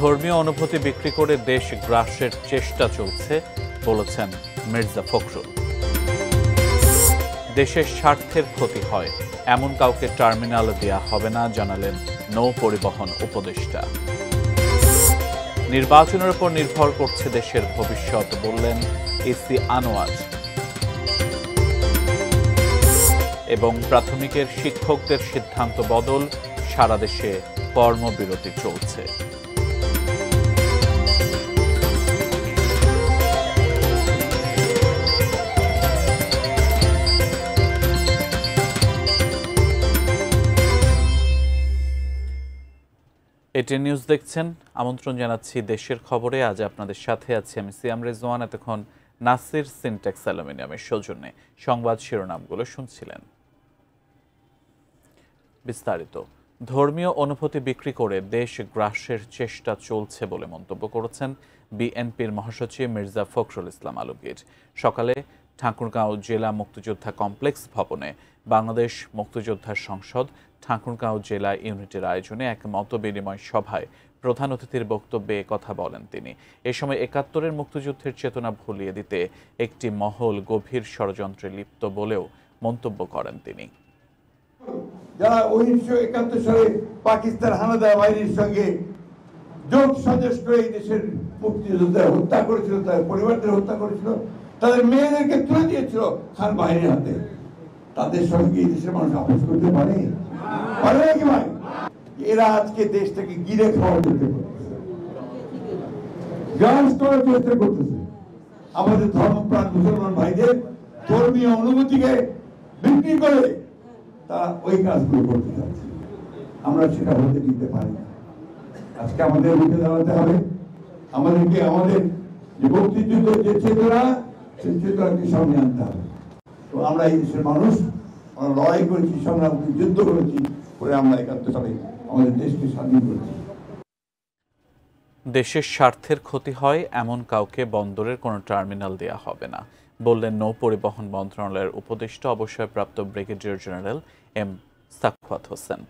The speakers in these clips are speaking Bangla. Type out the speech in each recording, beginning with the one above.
ধর্মীয় অনুভূতি বিক্রি করে দেশ গ্রাসের চেষ্টা চলছে বলেছেন মির্জা ফখরুল। দেশের স্বার্থের ক্ষতি হয় এমন কাউকে টার্মিনাল দেয়া হবে না জানালেন নৌ পরিবহন উপদেষ্টা। নির্বাচনের উপর নির্ভর করছে দেশের ভবিষ্যৎ বললেন এসি আনোয়ার। এবং প্রাথমিকের শিক্ষকদের সিদ্ধান্ত বদল, সারা দেশে কর্মবিরতি চলছে। এটিএন নিউজ দেখছেন, আমন্ত্রণ জানাচ্ছি দেশের খবরে। আজ আপনাদের সাথে আছি আমি সিয়াম রেজওয়ান। এতক্ষণ নাসির সিনটেক্স অ্যালুমিনিয়ামের সৌজন্যে সংবাদ শিরোনামগুলো শুনছিলেন। বিস্তারিত। ধর্মীয় অনুভূতি বিক্রি করে দেশ গ্রাসের চেষ্টা চলছে বলে মন্তব্য করেছেন বিএনপির মহাসচিব মির্জা ফখরুল ইসলাম আলমগীর। সকালে ঠাকুরগাঁও জেলা মুক্তিযোদ্ধা কমপ্লেক্স ভবনে বাংলাদেশ মুক্তিযোদ্ধা সংসদ ঠাকুরগাঁও জেলা ইউনিটের আয়োজনে এক মতবিনিময় সভায় প্রধান অতিথির বক্তব্যে কথা বলেন তিনি। এ সময় ৭১-এর মুক্তিযুদ্ধের চেতনা ভুলিয়ে দিতে একটি মহল গভীর ষড়যন্ত্রে লিপ্ত বলেও মন্তব্য করেন তিনি। যারা ১৯৭১ সালে পাকিস্তান হানাদার বাহিনীর সঙ্গে জোট সাজস করে এই দেশের মুক্তিযোদ্ধা হত্যা করেছিল, তাদের পরিবারদের হত্যা করেছিল, তাদের মেয়েদেরকে তুলে দিয়েছিল খান বাহিনীর হাতে, তাদের সঙ্গে এই দেশের মানুষ আপোষ করতে পারে নাকি ভাই? এরা আজকে দেশটাকে গিরে খাওয়ার চেষ্টা করতেছে, গ্রাস করার চেষ্টা করতেছে। আমাদের ধর্মপ্রাণ মুসলমান ভাইদের ধর্মীয় অনুভূতিকে বিক্রি করে তারা ওই কাজগুলো করতে যাচ্ছে। আমরা সেটা হতে দিতে পারি না। আজকে আমাদের উঠে দাঁড়াতে হবে, আমাদেরকে আমাদের যে মুক্তিযুদ্ধের যে চেতনা, সেই চেতনাকে সামনে আনতে হবে। তো আমরা এই দেশের মানুষ, আমরা লড়াই করেছি, সংগ্রাম করেছি, যুদ্ধ করেছি, করে আমরা ৭১ সালে আমাদের দেশকে স্বাধীন করেছি। দেশের স্বার্থের ক্ষতি হয় এমন কাউকে বন্দরের কোনো টার্মিনাল দেয়া হবে না বললেন নৌ পরিবহন মন্ত্রণালয়ের উপদেষ্টা অবসরপ্রাপ্ত brigadier general M Sakhawat Hossain.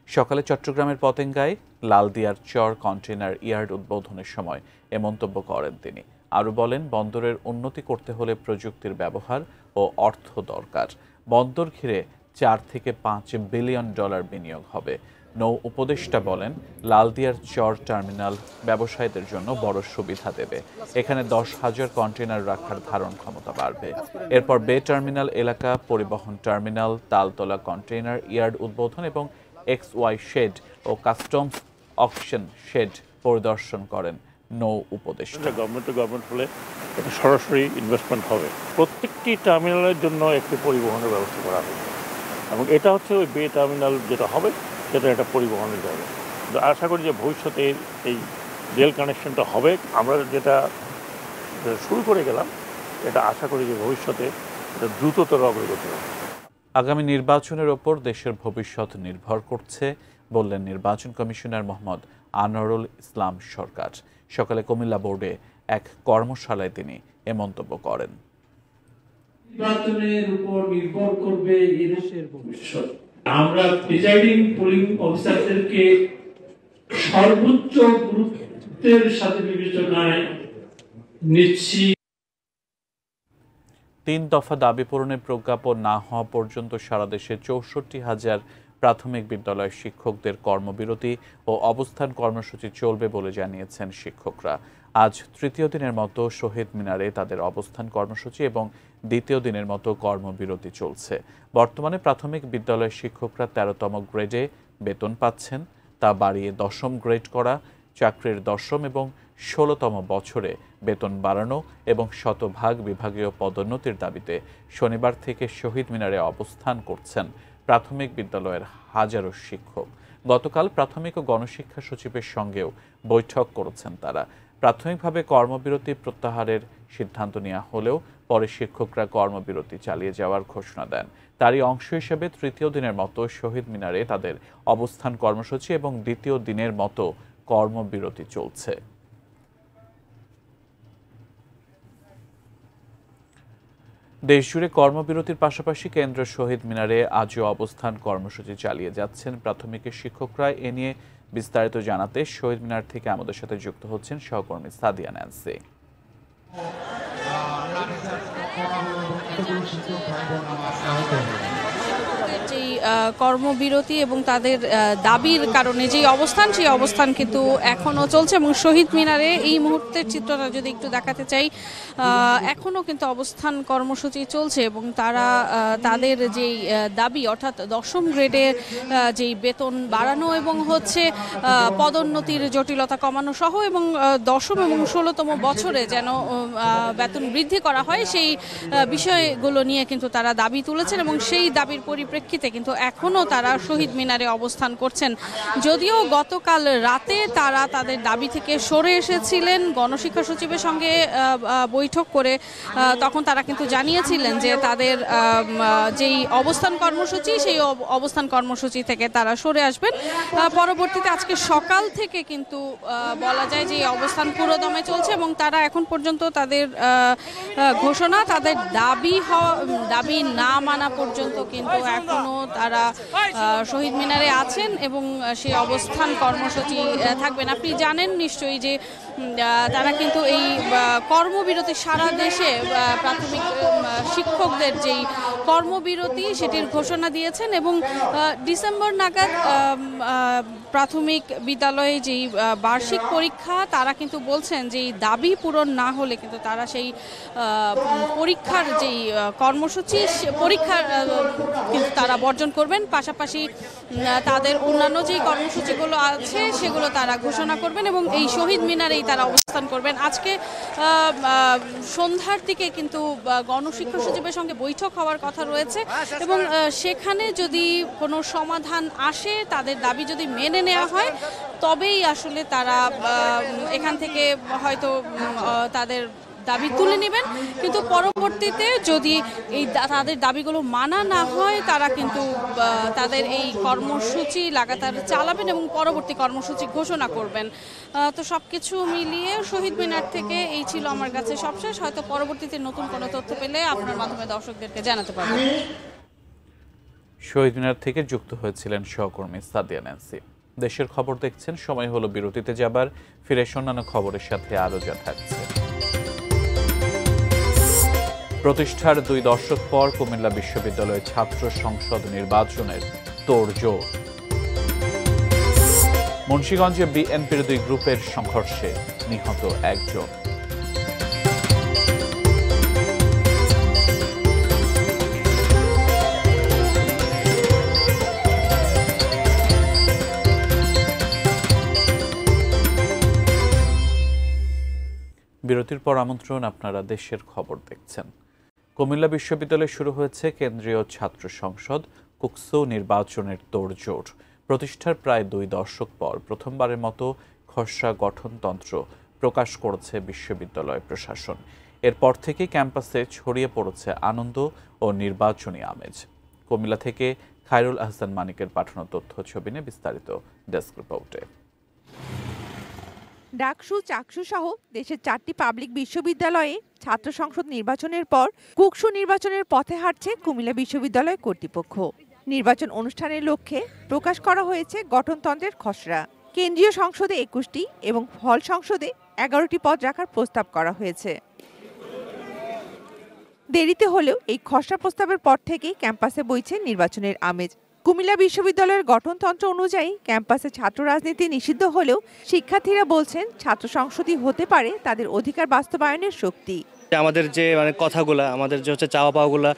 সকালে চট্টগ্রামের পতেঙ্গায় লালদিয়ার চর কন্টেইনার ইয়ার্ড উদ্বোধনের সময় এ মন্তব্য করেন তিনি। আরও বলেন, বন্দরের উন্নতি করতে হলে প্রযুক্তির ব্যবহার ও অর্থ দরকার। বন্দর ঘিরে ৪ থেকে ৫ বিলিয়ন ডলার বিনিয়োগ হবে। নৌ উপদেষ্টা বলেন, লালদিয়ার চর টার্মিনাল ব্যবসায়ীদের জন্য বড় সুবিধা দেবে। এখানে ১০,০০০ কন্টেইনার রাখার ধারণ ক্ষমতা বাড়বে। এরপর বে টার্মিনাল এলাকা, পরিবহন টার্মিনাল, তালতলা কন্টেইনার ইয়ার্ড উদ্বোধন এবং XY শেড ও কাস্টমস অকশন শেড পরিদর্শন করেন নৌ উপদেষ্টা। গভর্নমেন্ট হলে এটা সরাসরি ইনভেস্টমেন্ট হবে। প্রত্যেকটি টার্মিনালের জন্য একটি পরিবহনের ব্যবস্থা করা হবে এবং এটা হচ্ছে ওই বে টার্মিনাল যেটা হবে সেটা একটা পরিবহনের জায়গা। আশা করি যে ভবিষ্যতে এই রেল কানেকশনটা হবে। আমরা যেটা শুরু করে গেলাম, এটা আশা করি যে ভবিষ্যতে এটা দ্রুততর অগ্রগতি হবে। আগামী নির্বাচনের ওপর দেশের ভবিষ্যৎ নির্ভর করছে বললেন নির্বাচন কমিশনার মোহাম্মদ আনোয়ারুল ইসলাম সরকার। সকালে কুমিল্লা বোর্ডে এক কর্মশালায় তিনি এ মন্তব্য করেন। নির্বাচনের উপর নির্ভর করবে এই দেশের ভবিষ্যৎ। আমরা প্রিজাইডিং পোলিং অফিসারদেরকে সর্বোচ্চ গুরুত্বের সাথে বিবেচনায় নিচ্ছি। ৩ দফা দাবি পূরণের প্রজ্ঞাপন না হওয়া পর্যন্ত সারা দেশে ৬৪,০০০ প্রাথমিক বিদ্যালয়ের শিক্ষকদের কর্মবিরতি ও অবস্থান কর্মসূচি চলবে বলে জানিয়েছেন শিক্ষকরা। আজ তৃতীয় দিনের মতো শহীদ মিনারে তাদের অবস্থান কর্মসূচি এবং দ্বিতীয় দিনের মতো কর্মবিরতি চলছে। বর্তমানে প্রাথমিক বিদ্যালয়ের শিক্ষকরা ১৩তম গ্রেডে বেতন পাচ্ছেন, তা বাড়িয়ে ১০ম গ্রেড করা, চাকরির ১০ম এবং ১৬তম বছরে বেতন বাড়ানো এবং শতভাগ বিভাগীয় পদোন্নতির দাবিতে শনিবার থেকে শহীদ মিনারে অবস্থান করছেন প্রাথমিক বিদ্যালয়ের হাজারো শিক্ষক। গতকাল প্রাথমিক ও গণশিক্ষা সচিবের সঙ্গেও বৈঠক করেছেন তারা। প্রাথমিকভাবে কর্মবিরতি প্রত্যাহারের সিদ্ধান্ত নেওয়া হলেও পরে শিক্ষকরা কর্মবিরতি চালিয়ে যাওয়ার ঘোষণা দেন। তারই অংশ হিসেবে তৃতীয় দিনের মতো শহীদ মিনারে তাদের অবস্থান কর্মসূচি এবং দ্বিতীয় দিনের মতো কর্মবিরতি চলছে। দেশজুড়ে কর্মবিরতির পাশাপাশি কেন্দ্র শহীদ মিনারে আজও অবস্থান কর্মসূচি চালিয়ে যাচ্ছেন প্রাথমিকের শিক্ষকরা। এ নিয়ে বিস্তারিত জানাতে শহীদ মিনার থেকে আমাদের সাথে যুক্ত হচ্ছেন সহকর্মী সাদিয়া ন্যান্সি। যেই কর্মবিরতি এবং তাদের দাবির কারণে যেই অবস্থান, সেই অবস্থান কিন্তু এখনও চলছে এবং শহীদ মিনারে এই মুহূর্তের চিত্রটা যদি একটু দেখাতে চাই, এখনও কিন্তু অবস্থান কর্মসূচি চলছে এবং তারা তাদের যেই দাবি অর্থাৎ 10ম গ্রেডের যেই বেতন বাড়ানো এবং হচ্ছে পদোন্নতির জটিলতা কমানো সহ এবং 10ম এবং 16তম বছরে যেন বেতন বৃদ্ধি করা হয়, সেই বিষয়গুলো নিয়ে কিন্তু তারা দাবি তুলেছেন এবং সেই দাবির পরিপ্রেক্ষিতে কিন্তু এখনও তারা শহীদ মিনারে অবস্থান করছেন। যদিও গতকাল রাতে তারা তাদের দাবি থেকে সরে এসেছিলেন, গণশিক্ষা সচিবের সঙ্গে বৈঠক করে তখন তারা কিন্তু জানিয়েছিলেন যে তাদের যেই অবস্থান কর্মসূচি, সেই অবস্থান কর্মসূচি থেকে তারা সরে আসবেন। পরবর্তীতে আজকে সকাল থেকে কিন্তু বলা যায় যে অবস্থান পুরোদমে চলছে এবং তারা এখন পর্যন্ত তাদের ঘোষণা, তাদের দাবি না মানা পর্যন্ত কিন্তু এখনো তারা শহীদ মিনারে আছেন এবং সেই অবস্থান কর্মসূচি থাকবেন। আপনি জানেন নিশ্চয়ই যে তারা কিন্তু এই কর্মবিরতি সারা দেশে প্রাথমিক শিক্ষকদের যেই কর্মবিরতি সেটির ঘোষণা দিয়েছেন এবং ডিসেম্বর নাগাদ প্রাথমিক বিদ্যালয়ে যেই বার্ষিক পরীক্ষা, তারা কিন্তু বলছেন যে এই দাবি পূরণ না হলে কিন্তু তারা সেই পরীক্ষার যেই কর্মসূচি, পরীক্ষা কিন্তু তারা বর্জন করবেন। পাশাপাশি তাদের অন্যান্য যেই কর্মসূচিগুলো আছে সেগুলো তারা ঘোষণা করবেন এবং এই শহীদ মিনারেই তারা অবস্থান করবেন। আজকে সন্ধ্যার দিকে কিন্তু গণশিক্ষা সচিবের সঙ্গে বৈঠক হওয়ার কথা রয়েছে এবং সেখানে যদি কোনো সমাধান আসে, তাদের দাবি যদি মেনে নেওয়া হয়, তবেই আসলে তারা এখান থেকে হয়তো তাদের দাবি তুলে নেবেন। কিন্তু পরবর্তীতে যদি এই তাদের দাবিগুলো মানা না হয়, তারা কিন্তু তাদের এই কর্মসূচি লাগাতার চালাবেন এবং পরবর্তী কর্মসূচি ঘোষণা করবেন। তো সবকিছু মিলিয়ে শহীদ মিনার থেকে এই ছিল আমার কাছে সবশেষ। হয়তো পরবর্তীতে নতুন কোনো তথ্য পেলে আপনার মাধ্যমে দর্শকদেরকে জানাতে পারব। শহীদ মিনার থেকে যুক্ত হয়েছিলেন সহকর্মী সাদিয়া ন্যান্সি। দেশের খবর দেখছেন, সময় হলো বিরতিতে যাবার। ফিরে অন্যান্য খবরের সাথে আরো যা থাকছে। প্রতিষ্ঠার 2 দশক পর কুমিল্লা বিশ্ববিদ্যালয় ছাত্র সংসদ নির্বাচনের তোড়জোড়। মুন্সিগঞ্জে বিএনপির 2 গ্রুপের সংঘর্ষে নিহত 1 জন। বিরতির পর আমন্ত্রণ, আপনারা দেশের খবর দেখছেন। কুমিল্লা বিশ্ববিদ্যালয়ে শুরু হয়েছে কেন্দ্রীয় ছাত্র সংসদ কুকসো নির্বাচনের তোড়জোড়। প্রতিষ্ঠার প্রায় 2 দশক পর প্রথমবারের মতো খসড়া গঠনতন্ত্র প্রকাশ করেছে বিশ্ববিদ্যালয় প্রশাসন। এরপর থেকে ক্যাম্পাসে ছড়িয়ে পড়েছে আনন্দ ও নির্বাচনী আমেজ। কুমিল্লা থেকে খায়রুল আহসান মানিকের পাঠানো তথ্য ছবি নিয়ে বিস্তারিত ডেস্ক রিপোর্টে। ডাকসু, চাকসু সহ দেশের 4টি পাবলিক বিশ্ববিদ্যালয়ে ছাত্র সংসদ নির্বাচনের পর কুকসু নির্বাচনের পথে হাঁটছে কুমিল্লা বিশ্ববিদ্যালয় কর্তৃপক্ষ। নির্বাচন অনুষ্ঠানের লক্ষ্যে প্রকাশ করা হয়েছে গঠনতন্ত্রের খসড়া। কেন্দ্রীয় সংসদে 21টি এবং হল সংসদে 11টি পদ রাখার প্রস্তাব করা হয়েছে। দেরিতে হলেও এই খসড়া প্রস্তাবের পর থেকেই ক্যাম্পাসে বইছে নির্বাচনের আমেজ। কুমিল্লা বিশ্ববিদ্যালয়ের গঠনতন্ত্র অনুযায়ী ক্যাম্পাসে ছাত্র রাজনীতি নিষিদ্ধ হলেও শিক্ষার্থীরা বলছেন ছাত্র সংসদই হতে পারে তাদের অধিকার বাস্তবায়নের শক্তি। আমাদের যে কথাগুলা, আমাদের যে চাওয়া পাওয়াগুলা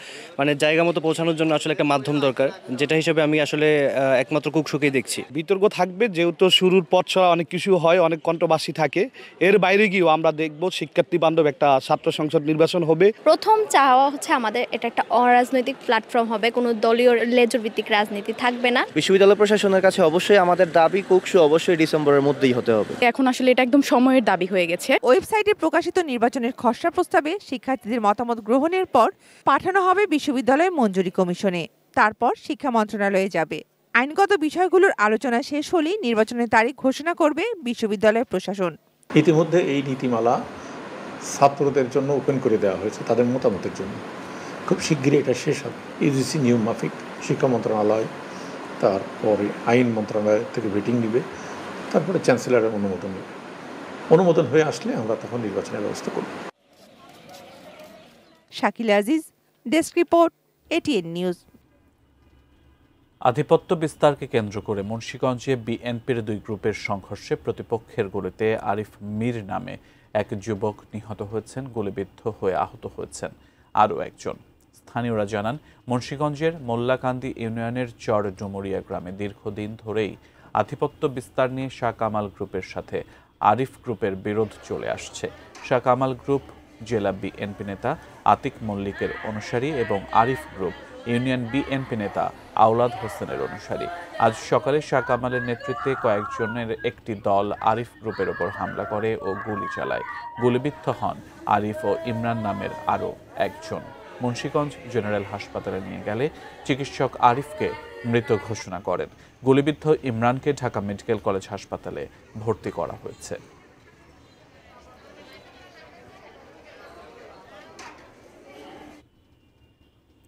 জায়গা মতো পৌঁছানোর জন্য আসলে একটা মাধ্যম দরকার, যেটা হিসেবে আমি আসলে একমাত্র কুকসুকেই দেখছি। বিতর্ক থাকবে, যেহেতু শুরুর পথ ছাড়া অনেক কিছু হয়, অনেক কন্ট্রোভার্সি থাকে। এর বাইরে গিয়েও আমরা দেখব শিক্ষার্থী বান্ধব একটা ছাত্র সংসদ নির্বাচন হবে। প্রথম চাওয়া হচ্ছে আমাদের এটা একটা অরাজনৈতিক প্ল্যাটফর্ম হবে, কোনো দলীয় লেজুর ভিত্তিক রাজনীতি থাকবে না। বিশ্ববিদ্যালয় প্রশাসনের কাছে অবশ্যই আমাদের দাবি কুকসু অবশ্যই ডিসেম্বরের মধ্যেই হতে হবে। এখন আসলে এটা একদম সময়ের দাবি হয়ে গেছে। ওয়েবসাইটে প্রকাশিত নির্বাচনের খসড়া প্রস্তাবে শিক্ষার্থীদের মতামত গ্রহণের পর পাঠানো হবে বিশ্ববিদ্যালয় মঞ্জুরি কমিশনে, তারপর শিক্ষা মন্ত্রণালয়ে যাবে। আইনগত বিষয়গুলোর আলোচনা শেষ হলেই নির্বাচনের তারিখ ঘোষণা করবে বিশ্ববিদ্যালয় প্রশাসন। ইতিমধ্যে এই নীতিমালা ছাত্রদের জন্য ওপেন করে দেওয়া হয়েছে তাদের মতামতের জন্য। খুব শিগগিরই এটা শেষ হবে। ইউজিসি নিয়ম মাফিক শিক্ষা মন্ত্রণালয়, তারপরে আইন মন্ত্রণালয় থেকে ভেটিং নিবে, তারপরে চ্যান্সেলরের অনুমোদন হয়ে আসলে আমরা তখন নির্বাচনের ব্যবস্থা করব। Shakil Aziz, desk report, ATN news. আধিপত্য বিস্তারকে কেন্দ্র করে মুন্সিগঞ্জে বিএনপির দুই গ্রুপের সংঘর্ষে প্রতিপক্ষের গুলিতে আরিফ মীর নামে এক যুবক নিহত হয়েছেন, গুলিবিদ্ধ হয়ে আহত হয়েছেন আরও একজন। স্থানীয়রা জানান, মুন্সিগঞ্জের মোল্লাকান্দি ইউনিয়নের চর ডুমুরিয়া গ্রামে দীর্ঘদিন ধরেই আধিপত্য বিস্তার নিয়ে শাহ কামাল গ্রুপের সাথে আরিফ গ্রুপের বিরোধ চলে আসছে। শাহ কামাল গ্রুপ জেলা বিএনপি নেতা আতিক মল্লিকের অনুসারী এবং আরিফ গ্রুপ ইউনিয়ন বিএনপি নেতা আওলাদ হোসেনের অনুসারী। আজ সকালে শাহ কামালের নেতৃত্বে কয়েকজনের একটি দল আরিফ গ্রুপের ওপর হামলা করে ও গুলি চালায়। গুলিবিদ্ধ হন আরিফ ও ইমরান নামের আরও একজন। মুন্সিগঞ্জ জেনারেল হাসপাতালে নিয়ে গেলে চিকিৎসক আরিফকে মৃত ঘোষণা করেন। গুলিবিদ্ধ ইমরানকে ঢাকা মেডিকেল কলেজ হাসপাতালে ভর্তি করা হয়েছে।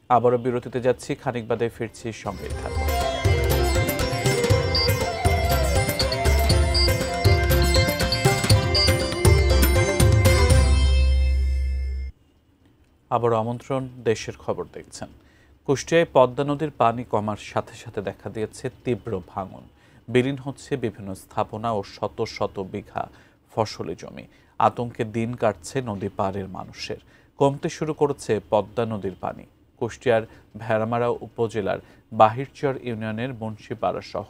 আবারও বিরতিতে যাচ্ছি, খানিক বাদে ফিরছি, সঙ্গে থাকুন। আবারও আমন্ত্রণ, দেশের খবর দেখছেন। কুষ্টিয়ায় পদ্মা নদীর পানি কমার সাথে সাথে দেখা দিয়েছে তীব্র ভাঙন। বিলীন হচ্ছে বিভিন্ন স্থাপনা ও শত শত বিঘা ফসলি জমি। আতঙ্কে দিন কাটছে নদী পাড়ের মানুষের। কমতে শুরু করেছে পদ্মা নদীর পানি। কুষ্টিয়ার ভেড়ামারা উপজেলার বাহিরচর ইউনিয়নের মুন্সিপাড়া সহ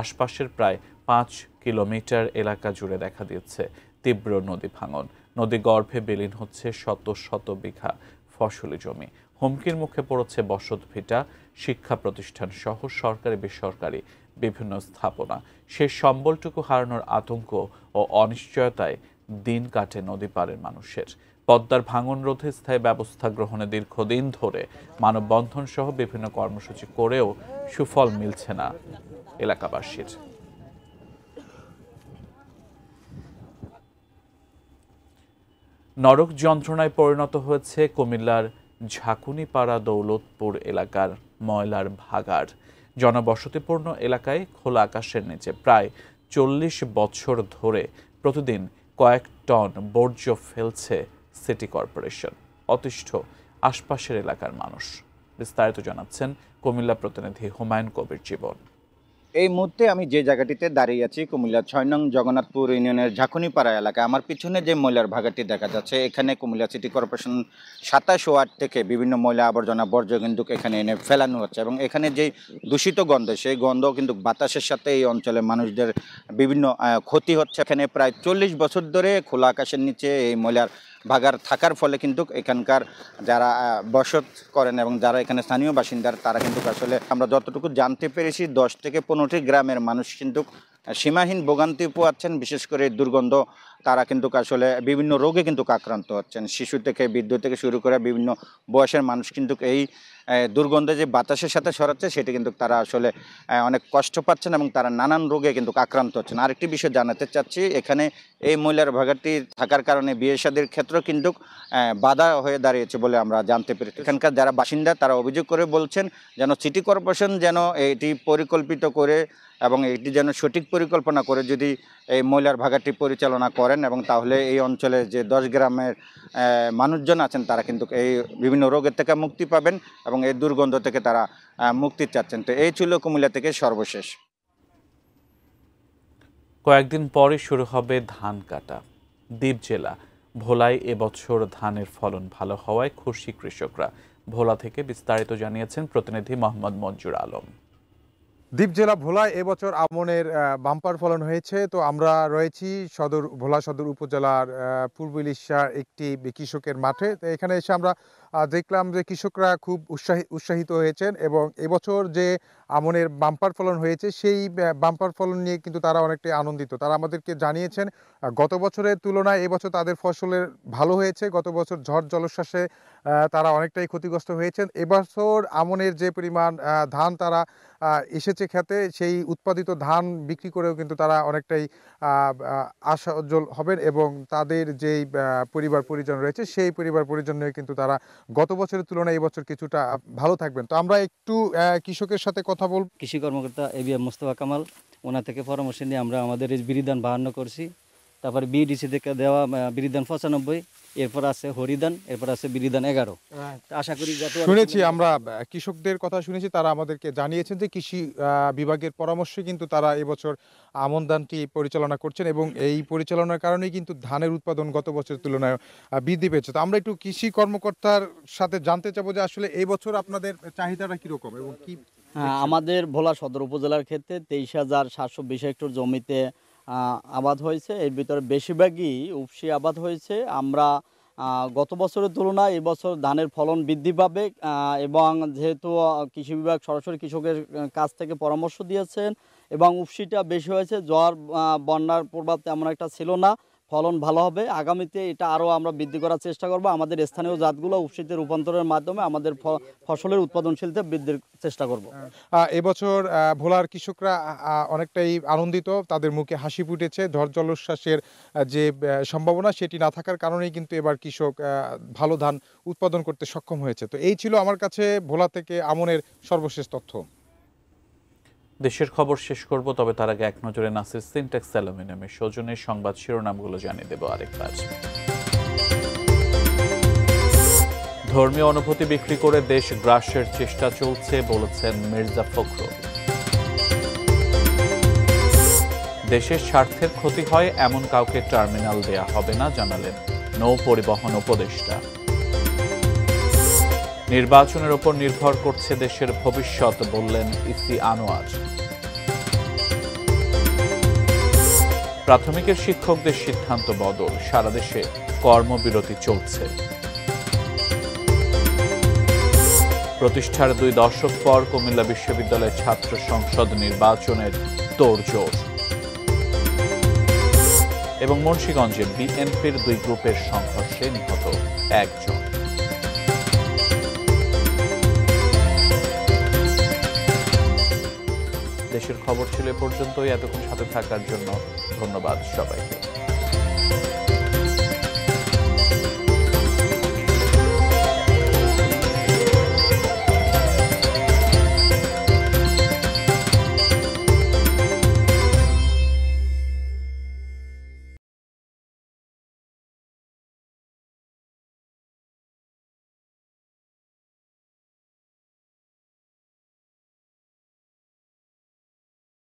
আশপাশের প্রায় 5 কিলোমিটার এলাকা জুড়ে দেখা দিয়েছে তীব্র নদী ভাঙন। নদী গর্ভে বিলীন হচ্ছে শত শত বিঘা ফসলি জমি। হুমকির মুখে পড়েছে বসতভিটা, শিক্ষা প্রতিষ্ঠান সহ সরকারি বেসরকারি বিভিন্ন স্থাপনা। সেই সম্বলটুকু হারানোর আতঙ্ক ও অনিশ্চয়তায় দিন কাটে নদী পাড়ের মানুষের। পদ্মার ভাঙন রোধে স্থায়ী ব্যবস্থা গ্রহণে দীর্ঘদিন ধরে মানববন্ধন সহ বিভিন্ন কর্মসূচি করেও সুফল মিলছে না এলাকাবাসীর। নরক যন্ত্রণায় পরিণত হয়েছে কুমিল্লার ঝাঁকুনিপাড়া দৌলতপুর এলাকার ময়লার ভাগার। জনবসতিপূর্ণ এলাকায় খোলা আকাশের নিচে প্রায় 40 বছর ধরে প্রতিদিন কয়েক টন বর্জ্য ফেলছে সিটি কর্পোরেশন। অতিষ্ঠ আশপাশের এলাকার মানুষ। বিস্তারিত জানাচ্ছেন কুমিল্লা প্রতিনিধি হুমায়ুন কবির জীবন। এই মুহূর্তে আমি যে জায়গাটিতে দাঁড়িয়ে আছি কুমিল্লার 6 নং জগন্নাথপুর ইউনিয়নের ঝাঁকুনিপাড়া এলাকা। আমার পিছনে যে ময়লার ভাগাটি দেখা যাচ্ছে, এখানে কুমিল্লা সিটি কর্পোরেশন 27 ওয়ার্ড থেকে বিভিন্ন ময়লা আবর্জনা বর্জ্য কিন্তু এখানে এনে ফেলানো হচ্ছে এবং এখানে যে দূষিত গন্ধ, সেই গন্ধ কিন্তু বাতাসের সাথে এই অঞ্চলের মানুষদের বিভিন্ন ক্ষতি হচ্ছে। এখানে প্রায় 40 বছর ধরে খোলা আকাশের নিচে এই ময়লার ভাগার থাকার ফলে কিন্তু এখানকার যারা বসত করেন এবং যারা এখানে স্থানীয় বাসিন্দার, তারা কিন্তু আসলে আমরা যতটুকু জানতে পেরেছি 10 থেকে 15টি গ্রামের মানুষ কিন্তু সীমাহীন ভোগান্তি পোয়াচ্ছেন। বিশেষ করে দুর্গন্ধ তারা কিন্তু আসলে বিভিন্ন রোগে কিন্তু আক্রান্ত হচ্ছেন। শিশু থেকে বৃদ্ধ থেকে শুরু করে বিভিন্ন বয়সের মানুষ কিন্তু এই দুর্গন্ধে যে বাতাসের সাথে ছড়াচ্ছে সেটি কিন্তু তারা আসলে অনেক কষ্ট পাচ্ছেন এবং তারা নানান রোগে কিন্তু আক্রান্ত হচ্ছেন। আরেকটি বিষয় জানাতে চাচ্ছি, এখানে এই ময়লার ভাগাটি থাকার কারণে বিয়ে শাদীর ক্ষেত্রেও কিন্তু বাধা হয়ে দাঁড়িয়েছে বলে আমরা জানতে পেরেছি। এখানকার যারা বাসিন্দা তারা অভিযোগ করে বলছেন যেন সিটি কর্পোরেশন যেন এটি পরিকল্পিত করে এবং এটি যেন সঠিক পরিকল্পনা করে যদি এই ময়লার ভাগাটি পরিচালনা করেন এবং তাহলে এই অঞ্চলে যে 10 গ্রামের মানুষজন আছেন তারা কিন্তু এই বিভিন্ন রোগের থেকে মুক্তি পাবেন এবং এই দুর্গন্ধ থেকে তারা মুক্তি চাচ্ছেন। তো এই ছিল কুমিল্লা থেকে সর্বশেষ। কয়েকদিন পরে শুরু হবে ধান কাটা। দ্বীপ জেলা ভোলায় এবছর ধানের ফলন ভালো হওয়ায় খুশি কৃষকরা। ভোলা থেকে বিস্তারিত জানিয়েছেন প্রতিনিধি মোহাম্মদ মঞ্জুর আলম। দ্বীপ জেলা ভোলায় এবছর আমনের বাম্পার ফলন হয়েছে। তো আমরা রয়েছি ভোলা সদর উপজেলার পূর্ব ইলিশার একটি কৃষকের মাঠে। তো এখানে এসে আমরা দেখলাম যে কৃষকরা খুব উৎসাহিত হয়েছেন এবং এবছর যে আমনের বাম্পার ফলন হয়েছে সেই বাম্পার ফলন নিয়ে কিন্তু তারা অনেকটাই আনন্দিত। তারা আমাদেরকে জানিয়েছেন গত বছরের তুলনায় এবছর তাদের ফসলের ভালো হয়েছে। গত বছর ঝড় জলোচ্ছ্বাসে তারা অনেকটাই ক্ষতিগ্রস্ত হয়েছেন। এবছর আমনের যে পরিমাণ ধান তারা এসেছে খেতে, সেই উৎপাদিত ধান বিক্রি করেও কিন্তু তারা অনেকটাই আশা উজ্জ্বল হবেন এবং তাদের যেই পরিবার পরিজন রয়েছে সেই পরিবার পরিজন নিয়ে কিন্তু তারা গত বছরের তুলনায় এই বছর কিছুটা ভালো থাকবেন। তো আমরা একটু কৃষকের সাথে কথা বলব। কৃষি কর্মকর্তা এবিএম মোস্তফা কামাল, ওনার থেকে পরামর্শ নিয়ে আমরা আমাদের এই বিরিধান 52 করছি। তারপরে বিডিসি থেকে দেওয়া বিরিধান 95, এরপর আছে হরিধান, এরপর আছে বিরিধান 11। আশা করি শুনেছি, আমরা কৃষকদের কথা শুনেছি, তারা আমাদেরকে জানিয়েছেন যে কৃষি বিভাগের পরামর্শে কিন্তু তারা এবছর আমন ধানটি পরিচালনা করছেন এবং এই পরিচালনার কারণেই কিন্তু ধানের উৎপাদন গত বছরের তুলনায় বৃদ্ধি পেয়েছে। তো আমরা একটু কৃষি কর্মকর্তার সাথে জানতে চাবো যে আসলে এই বছর আপনাদের চাহিদাটা কিরকম এবং কি। আমাদের ভোলা সদর উপজেলার ক্ষেত্রে 23,720 হেক্টর জমিতে আবাদ হয়েছে। এর ভিতরে বেশিরভাগই উপসি আবাদ হয়েছে। আমরা গত বছরের তুলনায় এবছর ধানের ফলন বৃদ্ধি পাবে এবং যেহেতু কৃষি বিভাগ সরাসরি কৃষকের কাছ থেকে পরামর্শ দিয়েছেন এবং উপসিটা বেশি হয়েছে, জ্বর বন্যার প্রভাব তেমন একটা ছিল না, ফলন ভালো হবে। আগামীতে এটা আরও আমরা বৃদ্ধি করার চেষ্টা করব। আমাদের স্থানীয় জাতগুলো উপসিতে রূপান্তরের মাধ্যমে আমাদের ফসলের উৎপাদনশীলতা বৃদ্ধির চেষ্টা করব। এবছর ভোলার কৃষকরা অনেকটাই আনন্দিত, তাদের মুখে হাসি ফুটেছে। ঝড় জলোচ্ছ্বাসের যে সম্ভাবনা সেটি না থাকার কারণেই কিন্তু এবার কৃষক ভালো ধান উৎপাদন করতে সক্ষম হয়েছে। তো এই ছিল আমার কাছে ভোলা থেকে আমনের সর্বশেষ তথ্য। দেশের খবর শেষ করব, তবে তার আগে এক নজরে নাসির সিনট্যাক্স অ্যালুমিনিয়ামের সৌজন্যে সংবাদ শিরোনামগুলো জানিয়ে দেব আরেকবার। ধর্মীয় অনুভূতি বিক্রি করে দেশ গ্রাসের চেষ্টা চলছে বলেছেন মির্জা ফখরুল। দেশের স্বার্থের ক্ষতি হয় এমন কাউকে টার্মিনাল দেয়া হবে না জানালেন নৌ পরিবহন উপদেষ্টা। নির্বাচনের উপর নির্ভর করছে দেশের ভবিষ্যৎ বললেন ইসি আনোয়ার। প্রাথমিকের শিক্ষকদের সিদ্ধান্ত বদল, সারা দেশে কর্মবিরতি চলছে। প্রতিষ্ঠার 2 দশক পর কুমিল্লা বিশ্ববিদ্যালয়ের ছাত্র সংসদ নির্বাচনের তোড়জোড়। এবং মুন্সিগঞ্জে বিএনপির 2 গ্রুপের সংঘর্ষে নিহত 1 জন। দেশের খবর ছিল এ পর্যন্তই। এতক্ষণ সাথে থাকার জন্য ধন্যবাদ সবাইকে।